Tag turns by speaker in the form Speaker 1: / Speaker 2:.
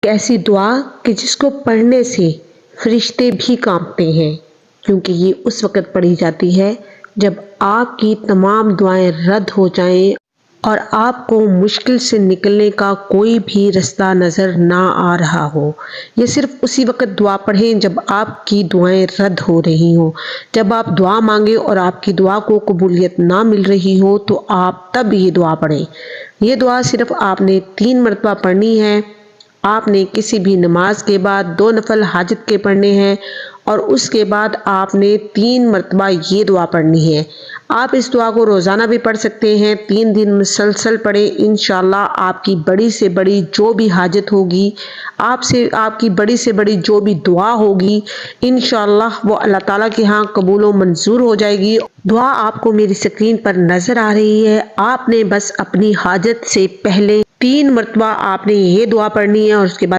Speaker 1: ایسی دعا کہ جس کو پڑھنے سے فرشتے بھی کانپتے ہیں، کیونکہ یہ اس وقت پڑھی جاتی ہے جب آپ کی تمام دعائیں رد ہو جائیں اور آپ کو مشکل سے نکلنے کا کوئی بھی رستہ نظر نہ آ رہا ہو۔ یہ صرف اسی وقت دعا پڑھیں جب آپ کی دعائیں رد ہو رہی ہوں۔ جب آپ دعا مانگیں اور آپ کی دعا کو قبولیت نہ مل رہی ہو تو آپ تب یہ دعا پڑھیں۔ یہ دعا صرف آپ نے 3 مرتبہ پڑھنی ہے۔ آپ نے کسی بھی نماز کے بعد 2 نفل حاجت کے پڑھنے ہیں اور اس کے بعد آپ نے 3 مرتبہ یہ دعا پڑھنی ہے۔ آپ اس دعا کو روزانہ بھی پڑھ سکتے ہیں، 3 دن مسلسل پڑھیں، انشاءاللہ آپ کی بڑی سے بڑی جو بھی حاجت ہوگی، آپ کی بڑی سے بڑی جو بھی دعا ہوگی، انشاءاللہ وہ اللہ تعالیٰ کے ہاں قبول و منظور ہو جائے گی۔ دعا آپ کو میری اسکرین پر نظر آ رہی ہے، آپ نے بس اپنی حاجت سے پہلے 3 مرتبہ آپ نے یہ دعا پڑھنی ہے اور اس کے بعد